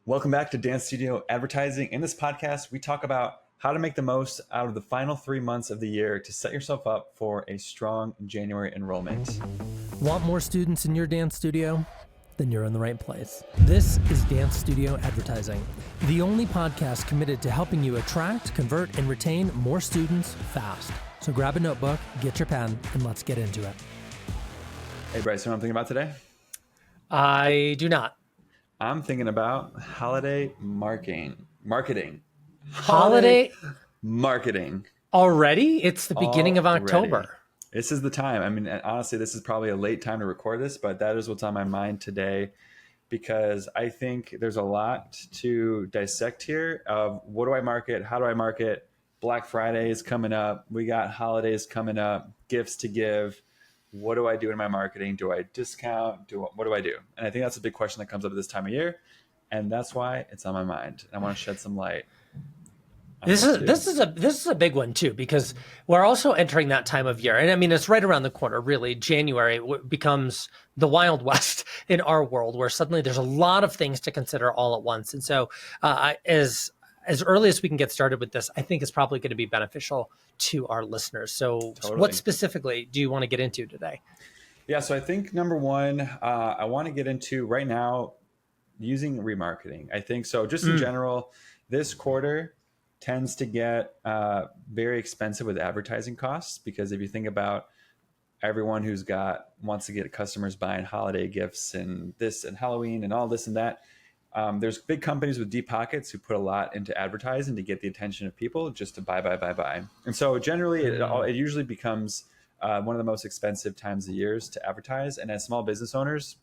Welcome back to Dance Studio Advertising. In this podcast, we talk about how to make the most out of the final 3 months of the year to set yourself up for a strong January enrollment. Want more students in your dance studio? Then you're in the right place. This is Dance Studio Advertising, the only podcast committed to helping you attract, convert, and retain more students fast. So grab a notebook, get your pen, and let's get into it. Hey, Bryce, you know what I'm thinking about today? I do not. I'm thinking about holiday marketing. Holiday marketing. already? It's the beginning of Already. October. This is the time. I mean, honestly, this is probably a late time to record this, but that is what's on my mind today because I think there's a lot to dissect here of what do I market? How do I market? Black Friday is coming up. We got holidays coming up, gifts to give. What do I do in my marketing? Do I discount? What do I do? And I think that's a big question that comes up at this time of year. And that's why it's on my mind. I want to shed some light. This is a big one too, because we're also entering that time of year. And I mean, it's right around the corner, really. January becomes the Wild West in our world, where suddenly there's a lot of things to consider all at once. And so as early as we can get started with this, I think it's probably going to be beneficial to our listeners. So Totally. What specifically do you want to get into today? Yeah, so I think number one, I want to get into right now using remarketing. I think so. Just in general, this quarter tends to get very expensive with advertising costs because if you think about everyone wants to get customers buying holiday gifts and this and Halloween and all this and that, there's big companies with deep pockets who put a lot into advertising to get the attention of people just to buy. And so generally it usually becomes one of the most expensive times of years to advertise. And as small business owners,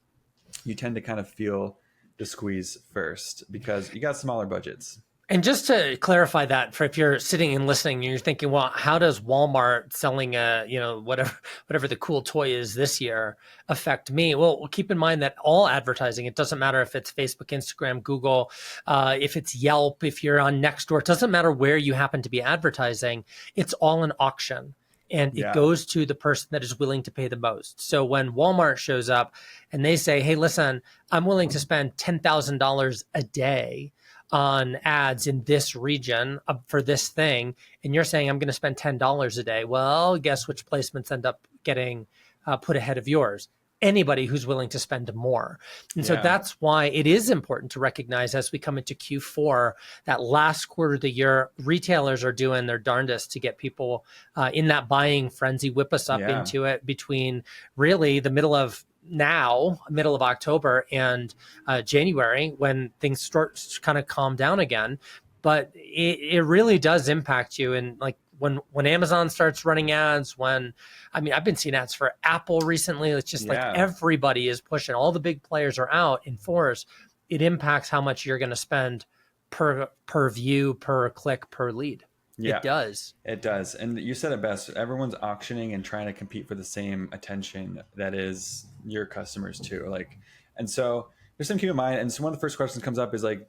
you tend to kind of feel the squeeze first because you got smaller budgets. And just to clarify that, for if you're sitting and listening and you're thinking, well, how does Walmart selling whatever the cool toy is this year affect me? Well, keep in mind that all advertising, it doesn't matter if it's Facebook, Instagram, Google, if it's Yelp, if you're on Nextdoor, it doesn't matter where you happen to be advertising. It's all an auction. And it goes to the person that is willing to pay the most. So when Walmart shows up and they say, hey, listen, I'm willing to spend $10,000 a day on ads in this region for this thing, and you're saying I'm going to spend $10 a day, well, guess which placements end up getting put ahead of yours? Anybody who's willing to spend more. And so that's why it is important to recognize as we come into Q4, that last quarter of the year, retailers are doing their darndest to get people in that buying frenzy, whip us up into it between really the middle of October and January, when things start to kind of calm down again. But it really does impact you. And like when Amazon starts running ads, I've been seeing ads for Apple recently. It's just like everybody is pushing. All the big players are out in force. It impacts how much you're going to spend per view, per click, per lead. Yeah, it does. It does. And you said it best. Everyone's auctioning and trying to compete for the same attention that is your customers too. And so there's something to keep in mind. And so one of the first questions comes up is like,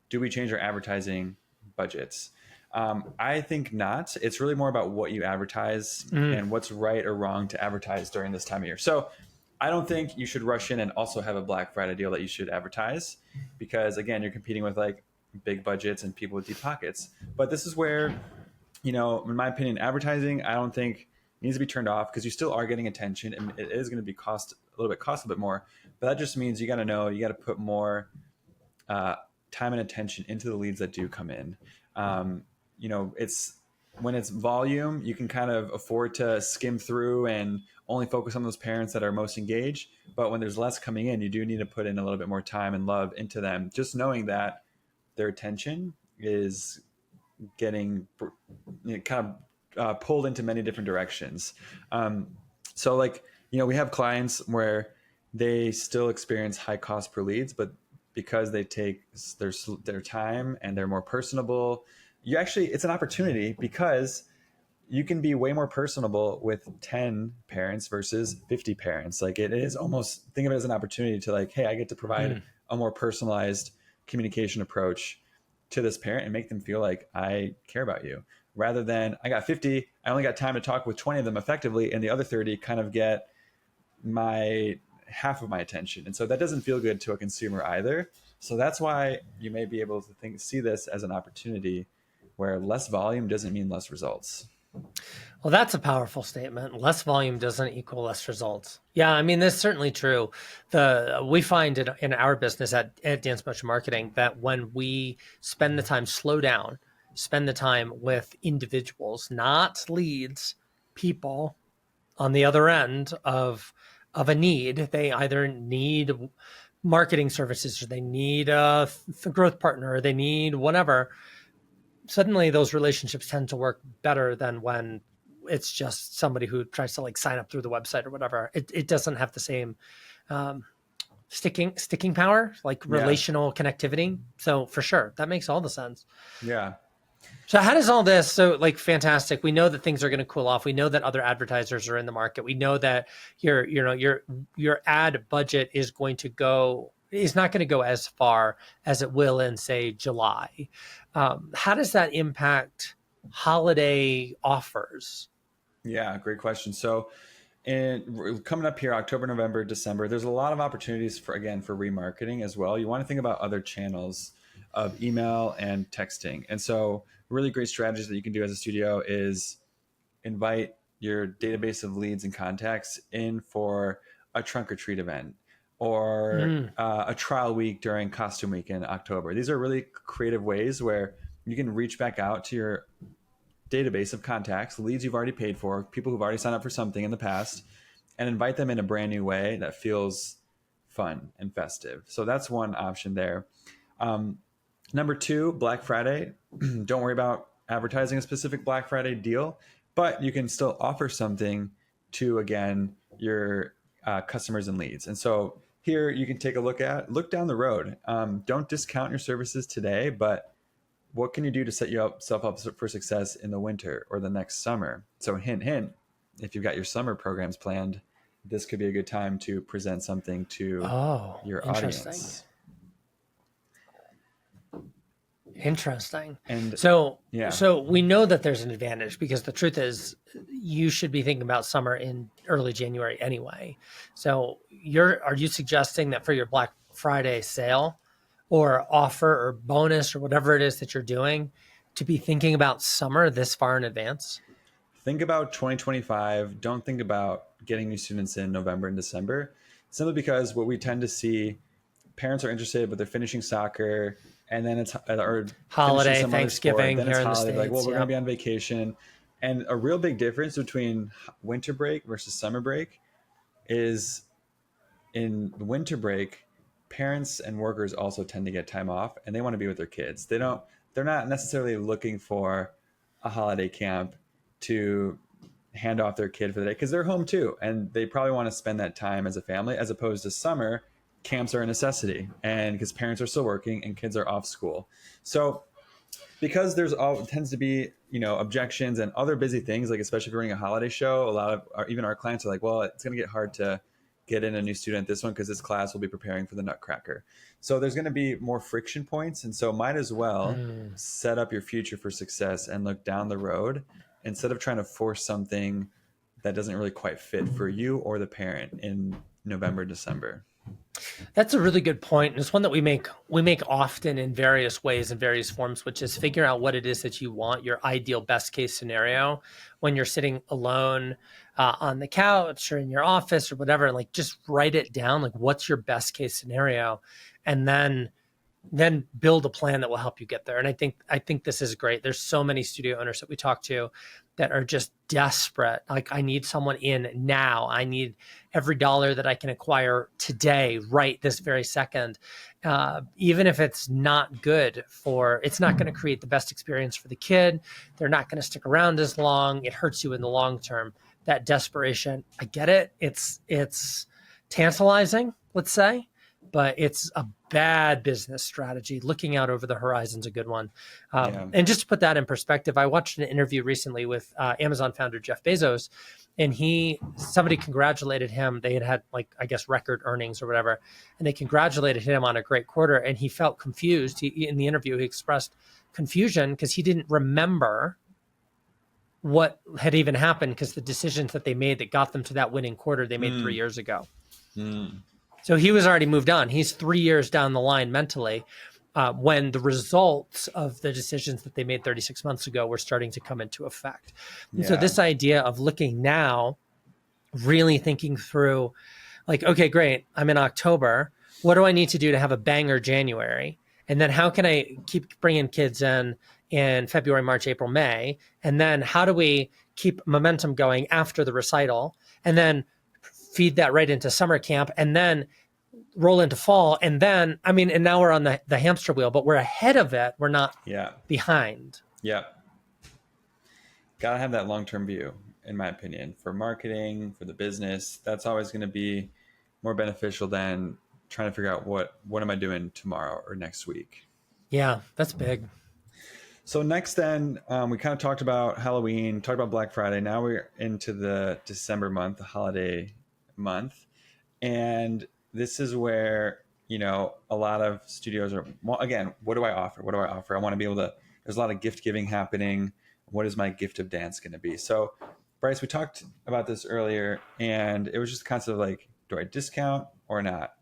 do we change our advertising budgets? I think not. It's really more about what you advertise and what's right or wrong to advertise during this time of year. So I don't think you should rush in and also have a Black Friday deal that you should advertise because again, you're competing with like big budgets and people with deep pockets. But this is where, in my opinion, advertising, I don't think needs to be turned off because you still are getting attention and it is going to cost a little bit more. But that just means you got to put more time and attention into the leads that do come in. When it's volume, you can kind of afford to skim through and only focus on those parents that are most engaged. But when there's less coming in, you do need to put in a little bit more time and love into them, just knowing that their attention is getting kind of pulled into many different directions. We have clients where they still experience high cost per leads, but because they take their time and they're more personable, it's an opportunity because you can be way more personable with 10 parents versus 50 parents. Like it is almost, think of it as an opportunity to like, hey, I get to provide a more personalized communication approach to this parent and make them feel like I care about you, rather than I got 50, I only got time to talk with 20 of them effectively, and the other 30 kind of get half of my attention. And so that doesn't feel good to a consumer either. So that's why you may be able to see this as an opportunity where less volume doesn't mean less results. Well, that's a powerful statement. Less volume doesn't equal less results. Yeah, I mean, that's certainly true. We find in our business at Dance Motion Marketing that when we spend the time, slow down, spend the time with individuals, not leads, people on the other end of a need. They either need marketing services, or they need a growth partner, or they need whatever. Suddenly those relationships tend to work better than when it's just somebody who tries to like sign up through the website or whatever. It doesn't have the same um, sticking power, like Yeah. relational connectivity. So for sure, that makes all the sense. Yeah. So how does all this, so like fantastic. We know that things are going to cool off. We know that other advertisers are in the market. We know that your ad budget is not going to go as far as it will in say July. How does that impact holiday offers? Yeah, great question. So, coming up here, October, November, December, there's a lot of opportunities for remarketing as well. You want to think about other channels of email and texting. And so, really great strategies that you can do as a studio is invite your database of leads and contacts in for a trunk or treat event or a trial week during costume week in October. These are really creative ways where you can reach back out to your database of contacts, leads you've already paid for, people who've already signed up for something in the past, and invite them in a brand new way that feels fun and festive. So that's one option there. Number two, Black Friday. Don't worry about advertising a specific Black Friday deal, but you can still offer something to, again, your customers and leads. And so here you can take a look down the road. Don't discount your services today, but what can you do to set yourself up for success in the winter or the next summer? So hint, hint, if you've got your summer programs planned, this could be a good time to present something to your audience. Interesting. And so we know that there's an advantage because the truth is you should be thinking about summer in early January anyway. So are you suggesting that for your Black Friday sale or offer or bonus or whatever it is that you're doing to be thinking about summer this far in advance? Think about 2025. Don't think about getting new students in November and December, simply because what we tend to see, parents are interested, but they're finishing soccer, and then it's or holiday, some Thanksgiving, other sport. Then it's here holiday. in the Like, well, States, we're going to be on vacation. And a real big difference between winter break versus summer break is in winter break, parents and workers also tend to get time off, and they want to be with their kids. They're not necessarily looking for a holiday camp to hand off their kid for the day because they're home too, and they probably want to spend that time as a family, as opposed to summer. Camps are a necessity, and because parents are still working and kids are off school. So because tends to be objections and other busy things, like especially if you're running a holiday show, a lot of even our clients are like, well, it's going to get hard to get in a new student this one because this class will be preparing for the Nutcracker. So there's going to be more friction points, and so might as well set up your future for success and look down the road instead of trying to force something that doesn't really quite fit for you or the parent in November, December. That's a really good point. And it's one that we make often in various ways, in various forms, which is figure out what it is that you want, your ideal best case scenario when you're sitting alone on the couch or in your office or whatever. Like just write it down. Like what's your best case scenario? And then build a plan that will help you get there. And I think this is great. There's so many studio owners that we talk to that are just desperate. Like, I need someone in now. I need every dollar that I can acquire today, right this very second. Even if it's not good it's not going to create the best experience for the kid. They're not going to stick around as long. It hurts you in the long term. That desperation, I get it. It's tantalizing, let's say, but it's a bad business strategy. Looking out over the horizon is a good one. And just to put that in perspective, I watched an interview recently with Amazon founder Jeff Bezos, and somebody congratulated him. They had like, I guess, record earnings or whatever, and they congratulated him on a great quarter, and he felt confused. In the interview, he expressed confusion because he didn't remember what had even happened because the decisions that they made that got them to that winning quarter, they made 3 years ago. So he was already moved on. He's 3 years down the line mentally, when the results of the decisions that they made 36 months ago were starting to come into effect. And so Yeah. this idea of looking now, really thinking through, like, okay, great, I'm in October. What do I need to do to have a banger January? And then how can I keep bringing kids in February, March, April, May? And then how do we keep momentum going after the recital? And then feed that right into summer camp, and then roll into fall. And then, I mean, and now we're on the hamster wheel, but we're ahead of it. We're not Yeah. behind. Yeah. Gotta have that long-term view, in my opinion, for marketing, for the business. That's always going to be more beneficial than trying to figure out what am I doing tomorrow or next week. Yeah, that's big. So next, then we kind of talked about Halloween, talked about Black Friday. Now we're into the December month, the holiday month, and this is where a lot of studios are. Well, again, what do I offer? What do I offer? I want to be able to. There's a lot of gift giving happening. What is my gift of dance going to be? So, Bryce, we talked about this earlier, and it was just the concept of like, do I discount or not?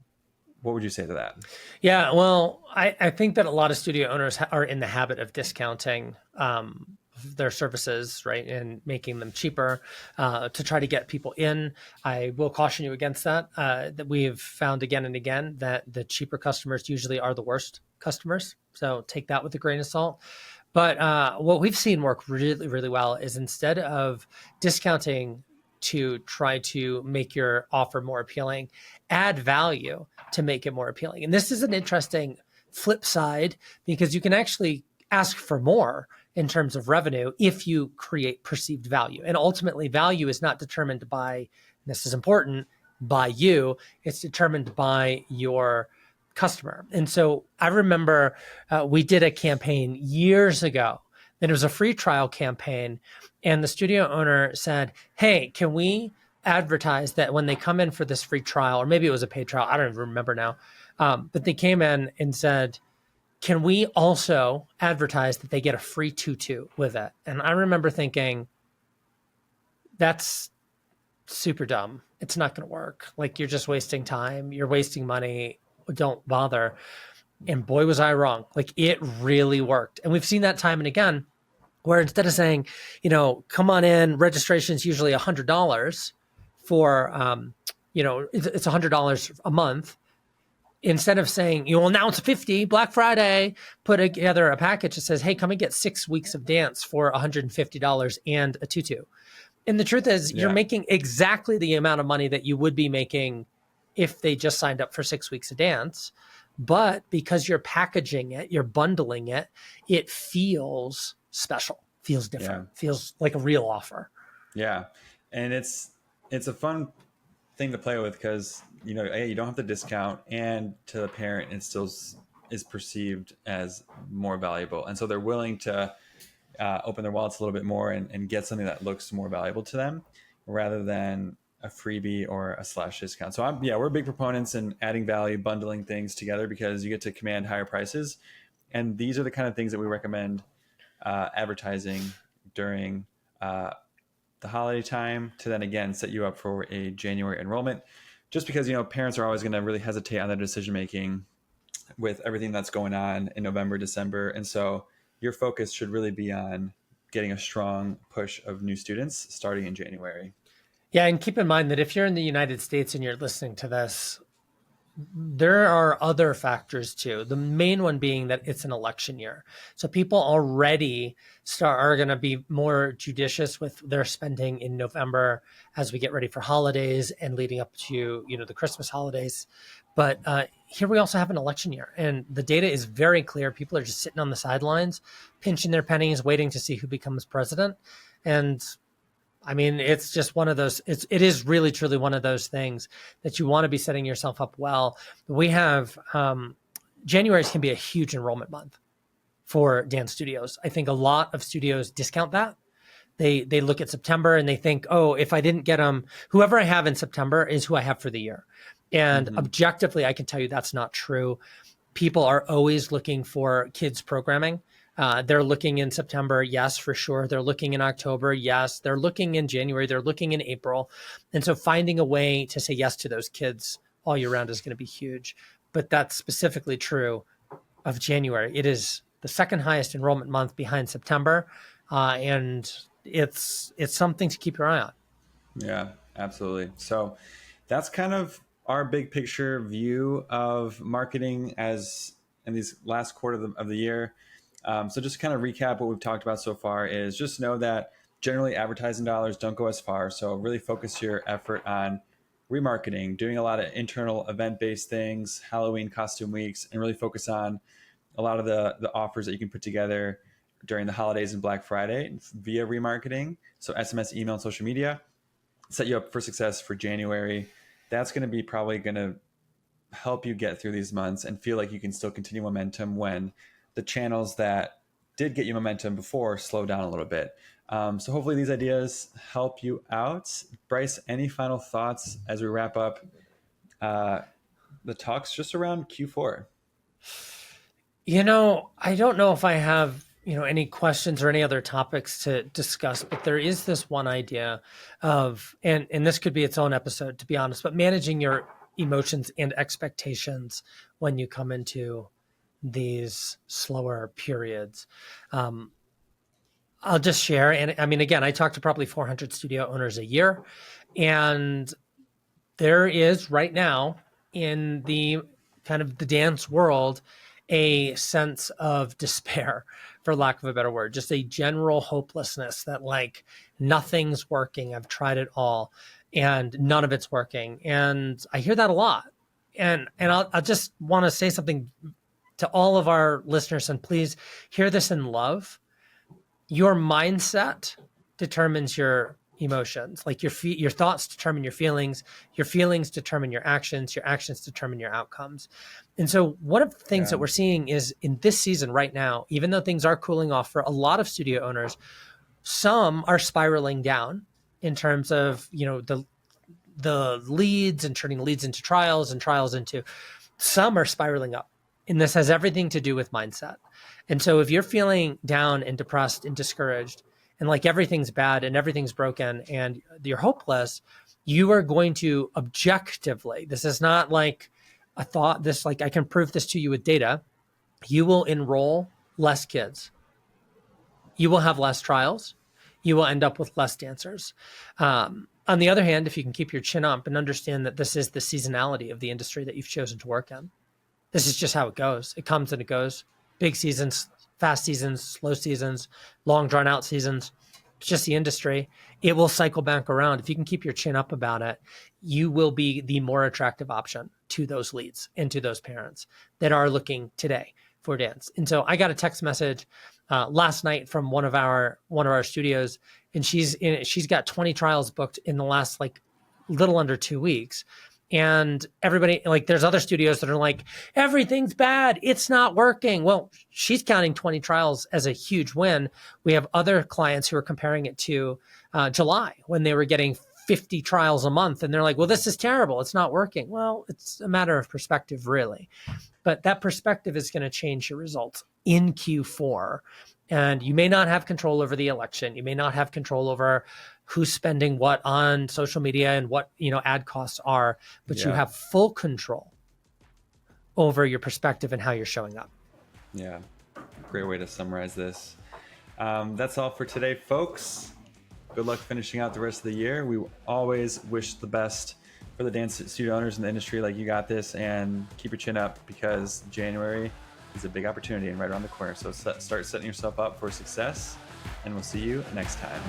What would you say to that? Yeah, well, I think that a lot of studio owners are in the habit of discounting their services, right, and making them cheaper to try to get people in. I will caution you against that. That we've found again and again that the cheaper customers usually are the worst customers. So take that with a grain of salt. But what we've seen work really, really well is instead of discounting to try to make your offer more appealing, add value to make it more appealing. And this is an interesting flip side because you can actually ask for more in terms of revenue if you create perceived value. And ultimately, value is not determined by, and this is important, by you, it's determined by your customer. And so I remember we did a campaign years ago, and it was a free trial campaign. And the studio owner said, hey, can we advertise that when they come in for this free trial, or maybe it was a paid trial, I don't even remember now. But they came in and said, can we also advertise that they get a free tutu with it? And I remember thinking, that's super dumb. It's not going to work. Like, you're just wasting time. You're wasting money. Don't bother. And boy, was I wrong. Like, it really worked. And we've seen that time and again, where instead of saying, come on in, registration's usually $100 for, it's $100 a month. Instead of saying, now it's 50, Black Friday, put together a package that says, hey, come and get 6 weeks of dance for $150 and a tutu. And the truth is, you're making exactly the amount of money that you would be making if they just signed up for 6 weeks of dance. But because you're packaging it, you're bundling it, it feels special, feels different, feels like a real offer. Yeah. And it's a fun thing to play with because, you don't have to discount, and to the parent, it still is perceived as more valuable. And so they're willing to open their wallets a little bit more and get something that looks more valuable to them rather than a freebie or a slash discount. So we're big proponents in adding value, bundling things together because you get to command higher prices. And these are the kind of things that we recommend advertising during the holiday time to then again set you up for a January enrollment. Just because, parents are always going to really hesitate on their decision making with everything that's going on in November, December. And so your focus should really be on getting a strong push of new students starting in January. Yeah, and keep in mind that if you're in the United States and you're listening to this, there are other factors too. The main one being that it's an election year. So people already are going to be more judicious with their spending in November as we get ready for holidays and leading up to, the Christmas holidays. But here we also have an election year, and the data is very clear. People are just sitting on the sidelines, pinching their pennies, waiting to see who becomes president. And I mean, it's just one of those, it is really, truly one of those things that you want to be setting yourself up well. We have, January can be a huge enrollment month for dance studios. I think a lot of studios discount that. They look at September and they think, oh, if I didn't get them, whoever I have in September is who I have for the year. And objectively, I can tell you that's not true. People are always looking for kids programming. They're looking in September, yes, for sure. They're looking in October, yes. They're looking in January. They're looking in April. And so finding a way to say yes to those kids all year round is going to be huge. But that's specifically true of January. It is the second highest enrollment month behind September, and it's something to keep your eye on. Yeah, absolutely. So that's kind of our big picture view of marketing as in these last quarter of the year. So just to kind of recap what we've talked about so far is just know that generally advertising dollars don't go as far. So really focus your effort on remarketing, doing a lot of internal event-based things, Halloween costume weeks, and really focus on a lot of the offers that you can put together during the holidays and Black Friday via remarketing. So SMS, email, and social media set you up for success for January. That's going to be probably going to help you get through these months and feel like you can still continue momentum when the channels that did get you momentum before slow down a little bit. So hopefully these ideas help you out. Bryce, any final thoughts as we wrap up the talks just around Q4? I don't know if I have, any questions or any other topics to discuss, but there is this one idea of, and this could be its own episode, to be honest, but managing your emotions and expectations when you come into these slower periods. I'll just share. And I mean, again, I talk to probably 400 studio owners a year, and there is right now in the kind of the dance world a sense of despair, for lack of a better word, just a general hopelessness that like nothing's working. I've tried it all and none of it's working. And I hear that a lot. And I'll just want to say something to all of our listeners, and please hear this in love. Your mindset determines your emotions. Like your thoughts determine your feelings determine your actions determine your outcomes. And so one of the things that we're seeing is in this season right now, even though things are cooling off for a lot of studio owners, some are spiraling down in terms of, the leads and turning leads into trials and trials into, some are spiraling up. And this has everything to do with mindset. And so if you're feeling down and depressed and discouraged and like everything's bad and everything's broken and you're hopeless, you are going to objectively, this is not like a thought, this like I can prove this to you with data, you will enroll less kids. You will have less trials. You will end up with less dancers. On the other hand, if you can keep your chin up and understand that this is the seasonality of the industry that you've chosen to work in, this is just how it goes. It comes and it goes. Big seasons, fast seasons, slow seasons, long drawn out seasons. It's just the industry. It will cycle back around. If you can keep your chin up about it, you will be the more attractive option to those leads and to those parents that are looking today for dance. And so I got a text message last night from one of our studios, and she's got 20 trials booked in the last like little under 2 weeks. And everybody, like there's other studios that are like, everything's bad, it's not working. Well, she's counting 20 trials as a huge win. We have other clients who are comparing it to July when they were getting 50 trials a month. And they're like, well, this is terrible, it's not working. Well, it's a matter of perspective, really. But that perspective is going to change your results in Q4. And you may not have control over the election. You may not have control over who's spending what on social media and what, ad costs are, but you have full control over your perspective and how you're showing up. Yeah. Great way to summarize this. That's all for today, folks. Good luck finishing out the rest of the year. We always wish the best for the dance studio owners in the industry. Like, you got this, and keep your chin up because January is a big opportunity and right around the corner. So start setting yourself up for success, and we'll see you next time.